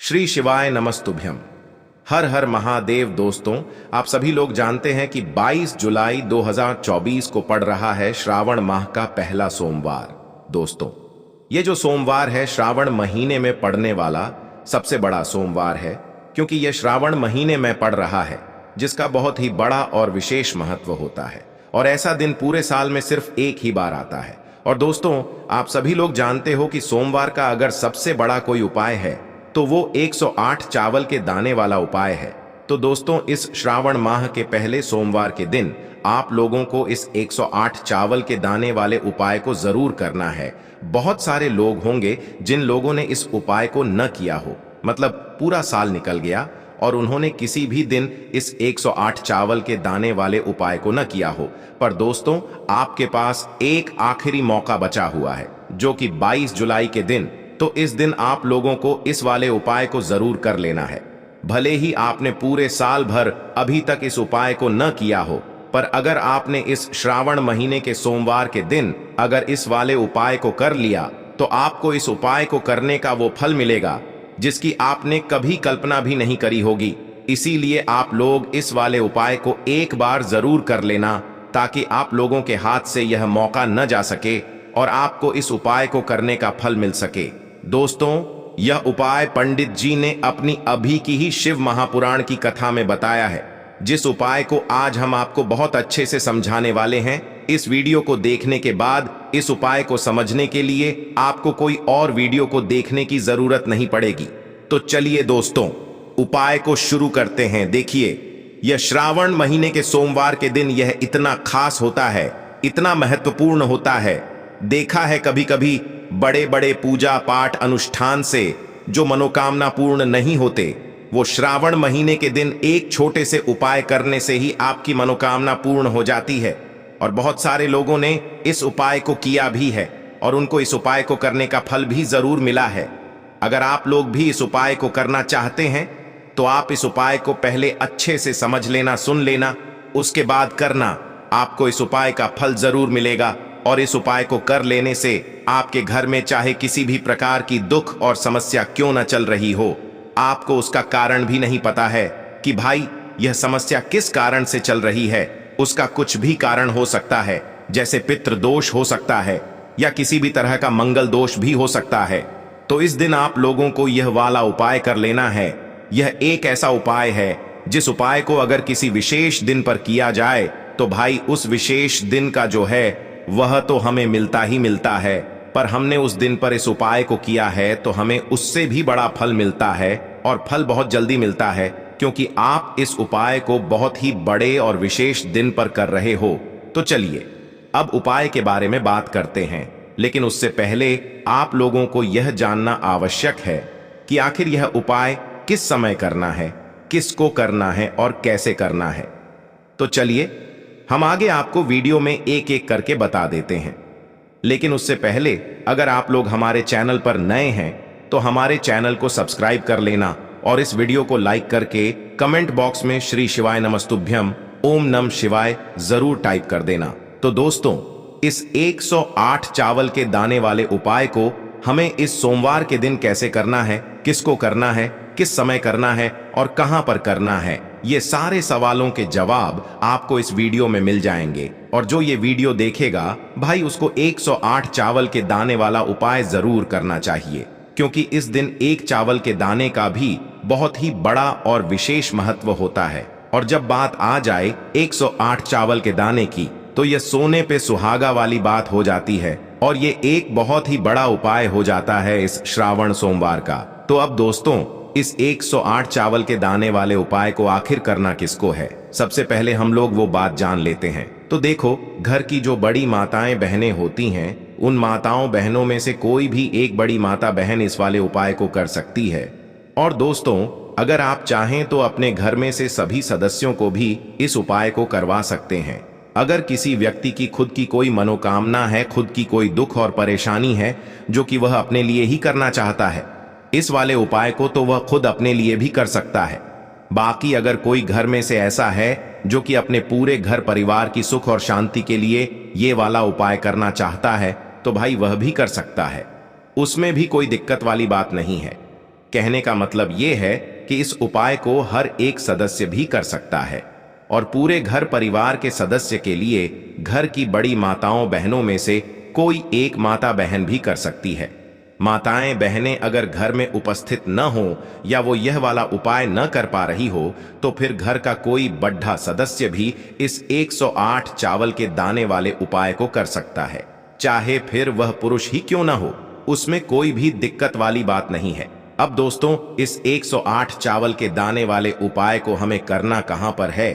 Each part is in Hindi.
श्री शिवाय नमस्तुभ्यम। हर हर महादेव। दोस्तों, आप सभी लोग जानते हैं कि 22 जुलाई 2024 को पड़ रहा है श्रावण माह का पहला सोमवार। दोस्तों, ये जो सोमवार है श्रावण महीने में पड़ने वाला सबसे बड़ा सोमवार है, क्योंकि यह श्रावण महीने में पड़ रहा है, जिसका बहुत ही बड़ा और विशेष महत्व होता है। और ऐसा दिन पूरे साल में सिर्फ एक ही बार आता है। और दोस्तों, आप सभी लोग जानते हो कि सोमवार का अगर सबसे बड़ा कोई उपाय है तो वो 108 चावल के दाने वाला उपाय है। तो दोस्तों, इस श्रावण माह के पहले सोमवार के दिन आप लोगों को इस 108 चावल के दाने वाले उपाय को जरूर करना है। बहुत सारे लोग होंगे जिन लोगों ने इस उपाय को न किया हो, मतलब पूरा साल निकल गया और उन्होंने किसी भी दिन इस 108 चावल के दाने वाले उपाय को न किया हो। पर दोस्तों, आपके पास एक आखिरी मौका बचा हुआ है, जो कि 22 जुलाई के दिन। तो इस दिन आप लोगों को इस वाले उपाय को जरूर कर लेना है। भले ही आपने पूरे साल भर अभी तक इस उपाय को न किया हो, पर अगर आपने इस श्रावण महीने के सोमवार के दिन अगर इस वाले उपाय को कर लिया, तो आपको इस उपाय को करने का वो फल मिलेगा जिसकी आपने कभी कल्पना भी नहीं करी होगी। इसीलिए आप लोग इस वाले उपाय को एक बार जरूर कर लेना, ताकि आप लोगों के हाथ से यह मौका न जा सके और आपको इस उपाय को करने का फल मिल सके। दोस्तों, यह उपाय पंडित जी ने अपनी अभी की ही शिव महापुराण की कथा में बताया है, जिस उपाय को आज हम आपको बहुत अच्छे से समझाने वाले हैं। इस वीडियो को देखने के बाद इस उपाय को समझने के लिए आपको कोई और वीडियो को देखने की जरूरत नहीं पड़ेगी। तो चलिए दोस्तों, उपाय को शुरू करते हैं। देखिए, यह श्रावण महीने के सोमवार के दिन यह इतना खास होता है, इतना महत्वपूर्ण होता है। देखा है कभी कभी बड़े बड़े पूजा पाठ अनुष्ठान से जो मनोकामना पूर्ण नहीं होते, वो श्रावण महीने के दिन एक छोटे से उपाय करने से ही आपकी मनोकामना पूर्ण हो जाती है। और बहुत सारे लोगों ने इस उपाय को किया भी है और उनको इस उपाय को करने का फल भी जरूर मिला है। अगर आप लोग भी इस उपाय को करना चाहते हैं तो आप इस उपाय को पहले अच्छे से समझ लेना, सुन लेना, उसके बाद करना। आपको इस उपाय का फल जरूर मिलेगा। और इस उपाय को कर लेने से आपके घर में चाहे किसी भी प्रकार की दुख और समस्या क्यों न चल रही हो, आपको उसका कारण भी नहीं पता है कि भाई यह समस्या किस कारण से चल रही है। उसका कुछ भी कारण हो सकता है, जैसे पितृ दोष हो सकता है या किसी भी तरह का मंगल दोष भी हो सकता है। तो इस दिन आप लोगों को यह वाला उपाय कर लेना है। यह एक ऐसा उपाय है जिस उपाय को अगर किसी विशेष दिन पर किया जाए तो भाई उस विशेष दिन का जो है वह तो हमें मिलता ही मिलता है। पर हमने उस दिन पर इस उपाय को किया है तो हमें उससे भी बड़ा फल मिलता है, और फल बहुत जल्दी मिलता है, क्योंकि आप इस उपाय को बहुत ही बड़े और विशेष दिन पर कर रहे हो। तो चलिए अब उपाय के बारे में बात करते हैं, लेकिन उससे पहले आप लोगों को यह जानना आवश्यक है कि आखिर यह उपाय किस समय करना है, किसको करना है और कैसे करना है। तो चलिए हम आगे आपको वीडियो में एक एक करके बता देते हैं। लेकिन उससे पहले अगर आप लोग हमारे चैनल पर नए हैं तो हमारे चैनल को सब्सक्राइब कर लेना और इस वीडियो को लाइक करके कमेंट बॉक्स में श्री शिवाय नमस्तुभ्यम ओम नम शिवाय जरूर टाइप कर देना। तो दोस्तों, इस 108 चावल के दाने वाले उपाय को हमें इस सोमवार के दिन कैसे करना है, किसको करना है, किस समय करना है और कहां पर करना है, ये सारे सवालों के जवाब आपको इस वीडियो में मिल जाएंगे। और जो ये वीडियो देखेगा भाई, उसको 108 चावल के दाने वाला उपाय जरूर करना चाहिए, क्योंकि इस दिन एक चावल के दाने का भी बहुत ही बड़ा और विशेष महत्व होता है। और जब बात आ जाए 108 चावल के दाने की, तो यह सोने पे सुहागा वाली बात हो जाती है और ये एक बहुत ही बड़ा उपाय हो जाता है इस श्रावण सोमवार का। तो अब दोस्तों, इस 108 चावल के दाने वाले उपाय को आखिर करना किसको है, सबसे पहले हम लोग वो बात जान लेते हैं। तो देखो, घर की जो बड़ी माताएं बहनें होती हैं, उन माताओं बहनों में से कोई भी एक बड़ी माता बहन इस वाले उपाय को कर सकती है। और दोस्तों, अगर आप चाहें तो अपने घर में से सभी सदस्यों को भी इस उपाय को करवा सकते हैं। अगर किसी व्यक्ति की खुद की कोई मनोकामना है, खुद की कोई दुख और परेशानी है जो कि वह अपने लिए ही करना चाहता है, इस वाले उपाय को तो वह खुद अपने लिए भी कर सकता है। बाकी अगर कोई घर में से ऐसा है जो कि अपने पूरे घर परिवार की सुख और शांति के लिए ये वाला उपाय करना चाहता है, तो भाई वह भी कर सकता है। उसमें भी कोई दिक्कत वाली बात नहीं है। कहने का मतलब ये है कि इस उपाय को हर एक सदस्य भी कर सकता है और पूरे घर परिवार के सदस्य के लिए घर की बड़ी माताओं बहनों में से कोई एक माता बहन भी कर सकती है। माताएं बहनें अगर घर में उपस्थित न हो या वो यह वाला उपाय न कर पा रही हो तो फिर घर का कोई बड्ढा सदस्य भी इस 108 चावल के दाने वाले उपाय को कर सकता है, चाहे फिर वह पुरुष ही क्यों ना हो, उसमें कोई भी दिक्कत वाली बात नहीं है। अब दोस्तों, इस 108 चावल के दाने वाले उपाय को हमें करना कहां पर है?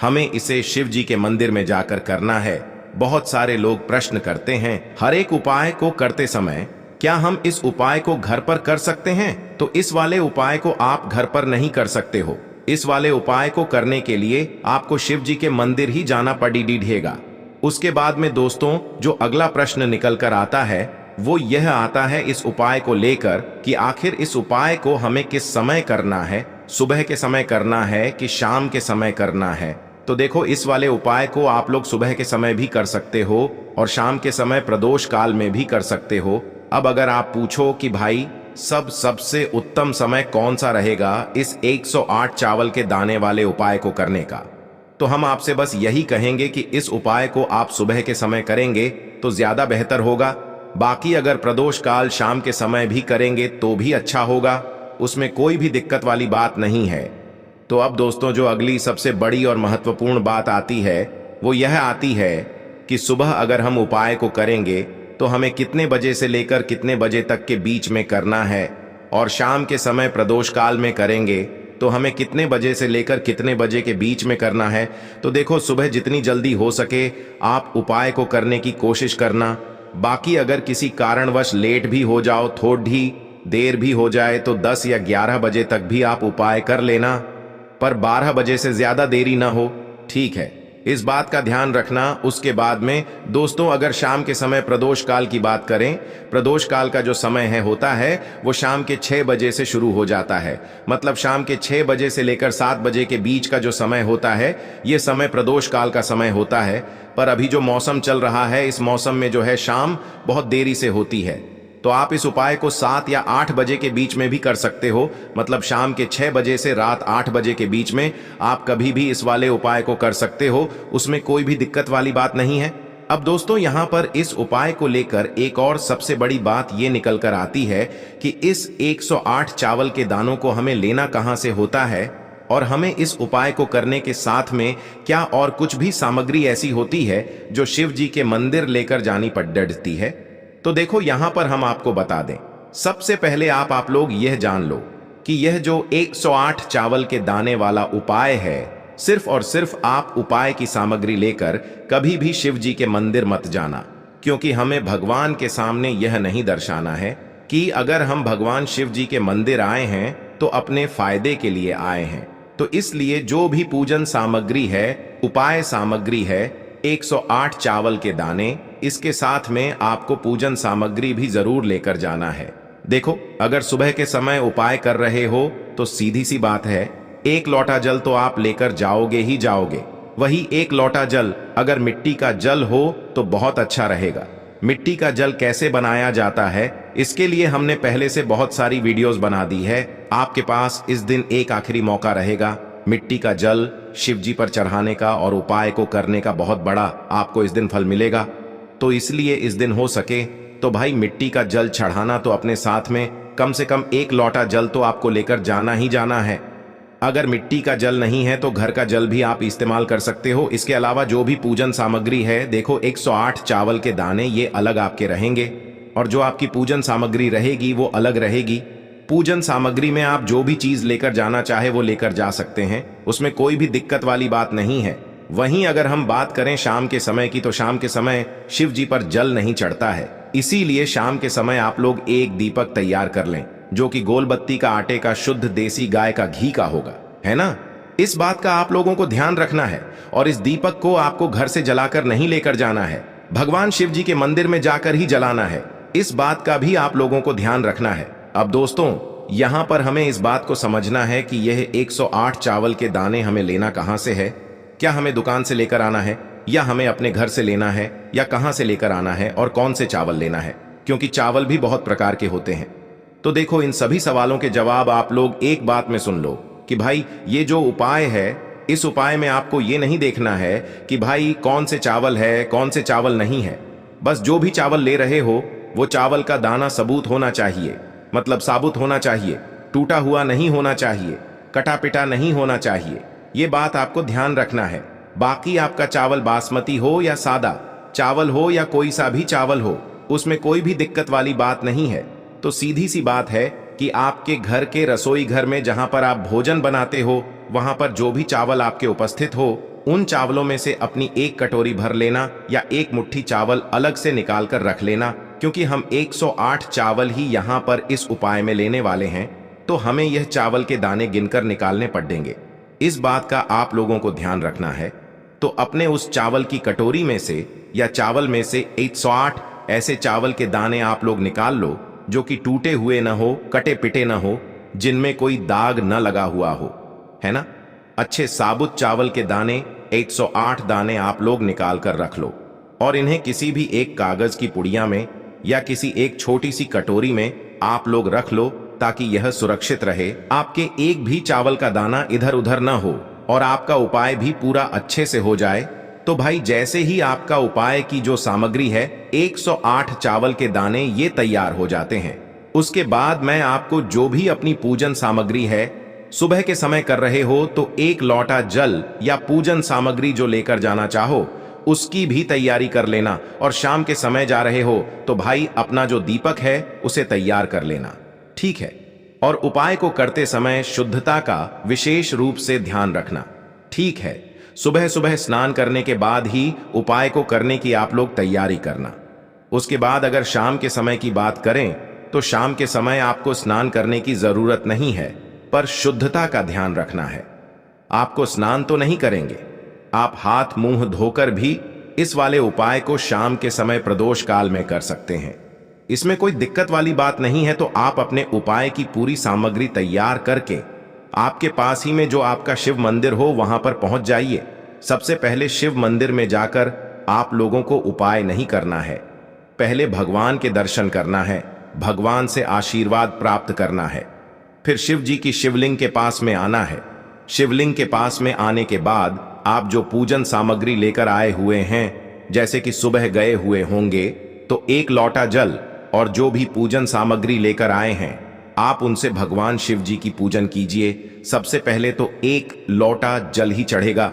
हमें इसे शिव जी के मंदिर में जाकर करना है। बहुत सारे लोग प्रश्न करते हैं, हर एक उपाय को करते समय क्या हम इस उपाय को घर पर कर सकते हैं? तो इस वाले उपाय को आप घर पर नहीं कर सकते हो। इस वाले उपाय को करने के लिए आपको शिव जी के मंदिर ही जाना पड़ेगा। उसके बाद में दोस्तों, जो अगला प्रश्न निकल कर आता है वो यह आता है इस उपाय को लेकर कि आखिर इस उपाय को हमें किस समय करना है, सुबह के समय करना है कि शाम के समय करना है? तो देखो, इस वाले उपाय को आप लोग सुबह के समय भी कर सकते हो और शाम के समय प्रदोष काल में भी कर सकते हो। अब अगर आप पूछो कि भाई सबसे उत्तम समय कौन सा रहेगा इस 108 चावल के दाने वाले उपाय को करने का, तो हम आपसे बस यही कहेंगे कि इस उपाय को आप सुबह के समय करेंगे तो ज्यादा बेहतर होगा। बाकी अगर प्रदोष काल शाम के समय भी करेंगे तो भी अच्छा होगा, उसमें कोई भी दिक्कत वाली बात नहीं है। तो अब दोस्तों, जो अगली सबसे बड़ी और महत्वपूर्ण बात आती है वो यह आती है कि सुबह अगर हम उपाय को करेंगे तो हमें कितने बजे से लेकर कितने बजे तक के बीच में करना है, और शाम के समय प्रदोष काल में करेंगे तो हमें कितने बजे से लेकर कितने बजे के बीच में करना है। तो देखो, सुबह जितनी जल्दी हो सके आप उपाय को करने की कोशिश करना। बाकी अगर किसी कारणवश लेट भी हो जाओ, थोड़ी देर भी हो जाए तो 10 या 11 बजे तक भी आप उपाय कर लेना, पर 12 बजे से ज्यादा देरी ना हो, ठीक है? इस बात का ध्यान रखना। उसके बाद में दोस्तों, अगर शाम के समय प्रदोष काल की बात करें, प्रदोष काल का जो समय होता है वो शाम के 6 बजे से शुरू हो जाता है। मतलब शाम के 6 बजे से लेकर 7 बजे के बीच का जो समय होता है ये समय प्रदोष काल का समय होता है। पर अभी जो मौसम चल रहा है, इस मौसम में जो है शाम बहुत देरी से होती है, तो आप इस उपाय को 7 या 8 बजे के बीच में भी कर सकते हो। मतलब शाम के 6 बजे से रात 8 बजे के बीच में आप कभी भी इस वाले उपाय को कर सकते हो, उसमें कोई भी दिक्कत वाली बात नहीं है। अब दोस्तों, यहाँ पर इस उपाय को लेकर एक और सबसे बड़ी बात ये निकल कर आती है कि इस 108 चावल के दानों को हमें लेना कहाँ से होता है, और हमें इस उपाय को करने के साथ में क्या और कुछ भी सामग्री ऐसी होती है जो शिव जी के मंदिर लेकर जानी पड़ती है। तो देखो, यहां पर हम आपको बता दें, सबसे पहले आप लोग यह जान लो कि यह जो 108 चावल के दाने वाला उपाय है, सिर्फ और सिर्फ आप उपाय की सामग्री लेकर कभी भी शिव जी के मंदिर मत जाना, क्योंकि हमें भगवान के सामने यह नहीं दर्शाना है कि अगर हम भगवान शिव जी के मंदिर आए हैं तो अपने फायदे के लिए आए हैं। तो इसलिए जो भी पूजन सामग्री है, उपाय सामग्री है, 108 चावल के दाने, इसके साथ में आपको पूजन सामग्री भी जरूर लेकर जाना है। देखो, अगर सुबह के समय उपाय कर रहे हो तो सीधी सी बात है, 1 लोटा जल तो आप लेकर जाओगे ही जाओगे। वही 1 लोटा जल अगर मिट्टी का जल हो तो बहुत अच्छा रहेगा। मिट्टी का जल कैसे बनाया जाता है, इसके लिए हमने पहले से बहुत सारी वीडियोस बना दी है। आपके पास इस दिन एक आखिरी मौका रहेगा मिट्टी का जल शिव जी पर चढ़ाने का और उपाय को करने का, बहुत बड़ा आपको इस दिन फल मिलेगा। तो इसलिए इस दिन हो सके तो भाई मिट्टी का जल चढ़ाना तो अपने साथ में कम से कम 1 लोटा जल तो आपको लेकर जाना ही जाना है। अगर मिट्टी का जल नहीं है तो घर का जल भी आप इस्तेमाल कर सकते हो। इसके अलावा जो भी पूजन सामग्री है, देखो 108 चावल के दाने ये अलग आपके रहेंगे और जो आपकी पूजन सामग्री रहेगी वो अलग रहेगी। पूजन सामग्री में आप जो भी चीज लेकर जाना चाहे वो लेकर जा सकते हैं, उसमें कोई भी दिक्कत वाली बात नहीं है। वहीं अगर हम बात करें शाम के समय की, तो शाम के समय शिव जी पर जल नहीं चढ़ता है, इसीलिए शाम के समय आप लोग एक दीपक तैयार कर लें जो कि गोलबत्ती का आटे का शुद्ध देसी गाय का घी का होगा, है ना? इस बात का आप लोगों को ध्यान रखना है। और इस दीपक को आपको घर से जलाकर नहीं लेकर जाना है, भगवान शिव जी के मंदिर में जाकर ही जलाना है। इस बात का भी आप लोगों को ध्यान रखना है। अब दोस्तों, यहां पर हमें इस बात को समझना है कि यह 108 चावल के दाने हमें लेना कहां से है। क्या हमें दुकान से लेकर आना है, या हमें अपने घर से लेना है, या कहां से लेकर आना है और कौन से चावल लेना है, क्योंकि चावल भी बहुत प्रकार के होते हैं। तो देखो, इन सभी सवालों के जवाब आप लोग एक बात में सुन लो कि भाई ये जो उपाय है, इस उपाय में आपको ये नहीं देखना है कि भाई कौन से चावल है, कौन से चावल नहीं है। बस जो भी चावल ले रहे हो वो चावल का दाना सबूत होना चाहिए, मतलब साबुत होना चाहिए, टूटा हुआ नहीं होना चाहिए, कटा पिटा नहीं होना चाहिए। ये बात आपको ध्यान रखना है। बाकी आपका चावल बासमती हो या सादा चावल हो या कोई सा भी चावल हो, उसमें कोई भी दिक्कत वाली बात नहीं है। तो सीधी सी बात है कि आपके घर के रसोई घर में जहां पर आप भोजन बनाते हो, वहां पर जो भी चावल आपके उपस्थित हो, उन चावलों में से अपनी एक कटोरी भर लेना या एक मुट्ठी चावल अलग से निकाल कर रख लेना, क्योंकि हम 108 चावल ही यहाँ पर इस उपाय में लेने वाले हैं, तो हमें यह चावल के दाने गिनकर निकालने पड़ेंगे। इस बात का आप लोगों को ध्यान रखना है। तो अपने उस चावल की कटोरी में से या चावल में से 108 ऐसे चावल के दाने आप लोग निकाल लो जो कि टूटे हुए ना हो, कटे पिटे ना हो, जिनमें कोई दाग न लगा हुआ हो, है ना। अच्छे साबुत चावल के दाने 108 दाने आप लोग निकाल कर रख लो और इन्हें किसी भी एक कागज की पुड़िया में या किसी एक छोटी सी कटोरी में आप लोग रख लो, ताकि यह सुरक्षित रहे, आपके एक भी चावल का दाना इधर उधर ना हो और आपका उपाय भी पूरा अच्छे से हो जाए। तो भाई जैसे ही आपका उपाय की जो सामग्री है 108 चावल के दाने ये तैयार हो जाते हैं, उसके बाद मैं आपको जो भी अपनी पूजन सामग्री है, सुबह के समय कर रहे हो तो एक लोटा जल या पूजन सामग्री जो लेकर जाना चाहो उसकी भी तैयारी कर लेना, और शाम के समय जा रहे हो तो भाई अपना जो दीपक है उसे तैयार कर लेना, ठीक है। और उपाय को करते समय शुद्धता का विशेष रूप से ध्यान रखना, ठीक है। सुबह सुबह स्नान करने के बाद ही उपाय को करने की आप लोग तैयारी करना। उसके बाद अगर शाम के समय की बात करें तो शाम के समय आपको स्नान करने की जरूरत नहीं है, पर शुद्धता का ध्यान रखना है। आपको स्नान तो नहीं करेंगे, आप हाथ मुंह धोकर भी इस वाले उपाय को शाम के समय प्रदोष काल में कर सकते हैं। इसमें कोई दिक्कत वाली बात नहीं है। तो आप अपने उपाय की पूरी सामग्री तैयार करके आपके पास ही में जो आपका शिव मंदिर हो वहां पर पहुंच जाइए। सबसे पहले शिव मंदिर में जाकर आप लोगों को उपाय नहीं करना है, पहले भगवान के दर्शन करना है, भगवान से आशीर्वाद प्राप्त करना है। फिर शिव जी की शिवलिंग के पास में आना है। शिवलिंग के पास में आने के बाद आप जो पूजन सामग्री लेकर आए हुए हैं, जैसे कि सुबह गए हुए होंगे तो एक लोटा जल और जो भी पूजन सामग्री लेकर आए हैं, आप उनसे भगवान शिव जी की पूजन कीजिए। सबसे पहले तो एक लोटा जल ही चढ़ेगा,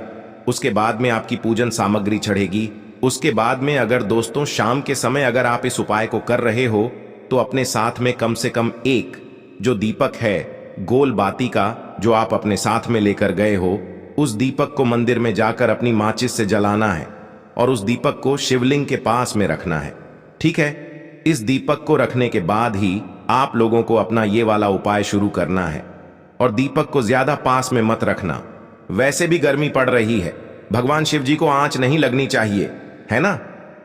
उसके बाद में आपकी पूजन सामग्री चढ़ेगी। उसके बाद में अगर दोस्तों शाम के समय अगर आप इस उपाय को कर रहे हो तो अपने साथ में कम से कम एक जो दीपक है गोल बाती का, जो आप अपने साथ में लेकर गए हो, उस दीपक को मंदिर में जाकर अपनी माचिस से जलाना है और उस दीपक को शिवलिंग के पास में रखना है, ठीक है। इस दीपक को रखने के बाद ही आप लोगों को अपना ये वाला उपाय शुरू करना है। और दीपक को ज्यादा पास में मत रखना, वैसे भी गर्मी पड़ रही है, भगवान शिव जी को आंच नहीं लगनी चाहिए, है ना।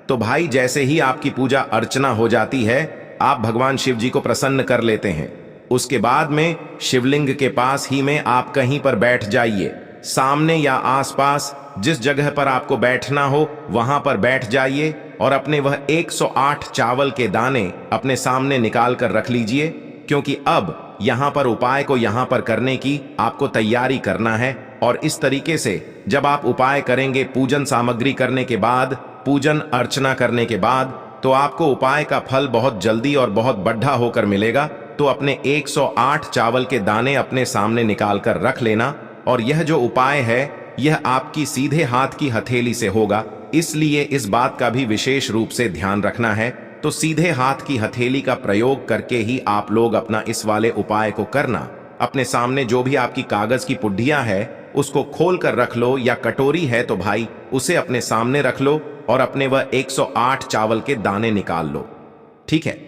तो भाई जैसे ही आपकी पूजा अर्चना हो जाती है, आप भगवान शिव जी को प्रसन्न कर लेते हैं। उसके बाद में शिवलिंग के पास ही में आप कहीं पर बैठ जाइए, सामने या आसपास जिस जगह पर आपको बैठना हो वहां पर बैठ जाइए और अपने वह 108 चावल के दाने अपने सामने निकाल कर रख लीजिए, क्योंकि अब यहां पर उपाय को यहां पर करने की आपको तैयारी करना है। और इस तरीके से जब आप उपाय करेंगे, पूजन सामग्री करने के बाद, पूजन अर्चना करने के बाद, तो आपको उपाय का फल बहुत जल्दी और बहुत बढ़ा होकर मिलेगा। तो अपने 108 चावल के दाने अपने सामने निकाल कर रख लेना। और यह जो उपाय है यह आपकी सीधे हाथ की हथेली से होगा, इसलिए इस बात का भी विशेष रूप से ध्यान रखना है। तो सीधे हाथ की हथेली का प्रयोग करके ही आप लोग अपना इस वाले उपाय को करना। अपने सामने जो भी आपकी कागज की पुड्डियां है उसको खोल कर रख लो, या कटोरी है तो भाई उसे अपने सामने रख लो और अपने वह 108 चावल के दाने निकाल लो, ठीक है।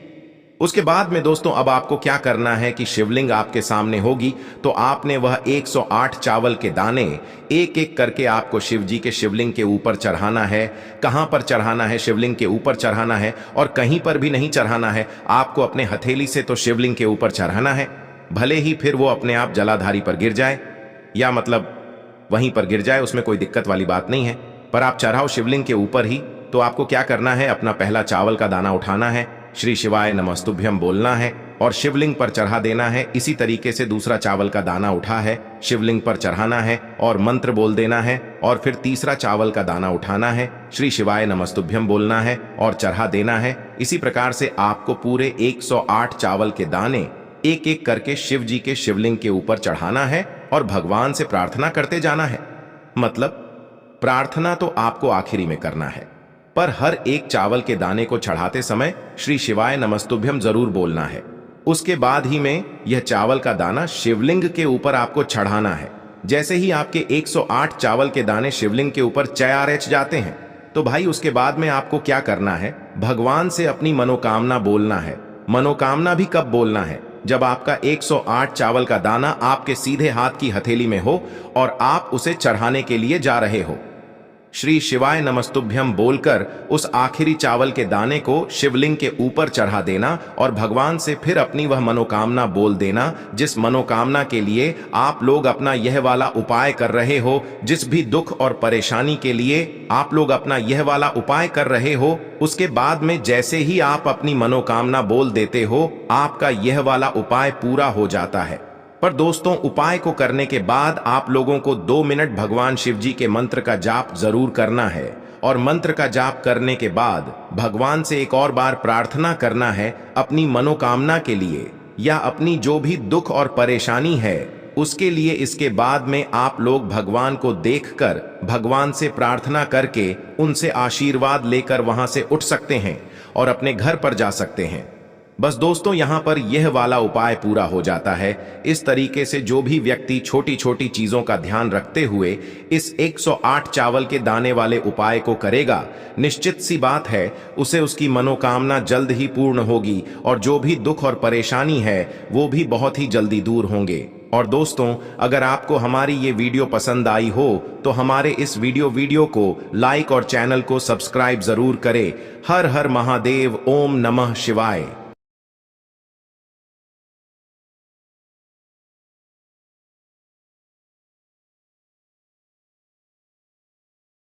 उसके बाद में दोस्तों अब आपको क्या करना है कि शिवलिंग आपके सामने होगी, तो आपने वह 108 चावल के दाने एक एक करके आपको शिव जी के शिवलिंग के ऊपर चढ़ाना है। कहां पर चढ़ाना है? शिवलिंग के ऊपर चढ़ाना है, और कहीं पर भी नहीं चढ़ाना है, आपको अपने हथेली से तो शिवलिंग के ऊपर चढ़ाना है। भले ही फिर वो अपने आप जलाधारी पर गिर जाए, या मतलब वहीं पर गिर जाए, उसमें कोई दिक्कत वाली बात नहीं है, पर आप चढ़ाओ शिवलिंग के ऊपर ही। तो आपको क्या करना है, अपना पहला चावल का दाना उठाना है, श्री शिवाय नमस्तुभ्यम बोलना है, और शिवलिंग पर चढ़ा देना है। इसी तरीके से दूसरा चावल का दाना उठा है, शिवलिंग पर चढ़ाना है और मंत्र बोल देना है। और फिर तीसरा चावल का दाना उठाना है, श्री शिवाय नमस्तुभ्यम बोलना है और चढ़ा देना है। इसी प्रकार से आपको पूरे 108 चावल के दाने एक एक करके शिव जी के शिवलिंग के ऊपर चढ़ाना है और भगवान से प्रार्थना करते जाना है। मतलब प्रार्थना तो आपको आखिरी में करना है, पर हर एक चावल के दाने को चढ़ाते समय श्री शिवाय नमस्तुभ्यम जरूर बोलना है। उसके बाद ही में यह चावल का दाना शिवलिंग के ऊपर आपको चढ़ाना है। जैसे ही आपके 108 चावल के दाने शिवलिंग के ऊपर चढ़ जाते हैं, तो भाई उसके बाद में आपको क्या करना है, भगवान से अपनी मनोकामना बोलना है। मनोकामना भी कब बोलना है, जब आपका 108 चावल का दाना आपके सीधे हाथ की हथेली में हो और आप उसे चढ़ाने के लिए जा रहे हो। श्री शिवाय नमस्तुभ्यम बोलकर उस आखिरी चावल के दाने को शिवलिंग के ऊपर चढ़ा देना और भगवान से फिर अपनी वह मनोकामना बोल देना, जिस मनोकामना के लिए आप लोग अपना यह वाला उपाय कर रहे हो। जिस भी दुख और परेशानी के लिए आप लोग अपना यह वाला उपाय कर रहे हो, उसके बाद में जैसे ही आप अपनी मनोकामना बोल देते हो, आपका यह वाला उपाय पूरा हो जाता है। पर दोस्तों, उपाय को करने के बाद आप लोगों को 2 मिनट भगवान शिव जी के मंत्र का जाप जरूर करना है। और मंत्र का जाप करने के बाद भगवान से एक और बार प्रार्थना करना है अपनी मनोकामना के लिए या अपनी जो भी दुख और परेशानी है उसके लिए। इसके बाद में आप लोग भगवान को देखकर भगवान से प्रार्थना करके उनसे आशीर्वाद लेकर वहां से उठ सकते हैं और अपने घर पर जा सकते हैं। बस दोस्तों, यहाँ पर यह वाला उपाय पूरा हो जाता है। इस तरीके से जो भी व्यक्ति छोटी छोटी चीजों का ध्यान रखते हुए इस 108 चावल के दाने वाले उपाय को करेगा, निश्चित सी बात है उसे उसकी मनोकामना जल्द ही पूर्ण होगी और जो भी दुख और परेशानी है वो भी बहुत ही जल्दी दूर होंगे। और दोस्तों, अगर आपको हमारी ये वीडियो पसंद आई हो तो हमारे इस वीडियो को लाइक और चैनल को सब्सक्राइब जरूर करें। हर हर महादेव, ओम नमः शिवाय।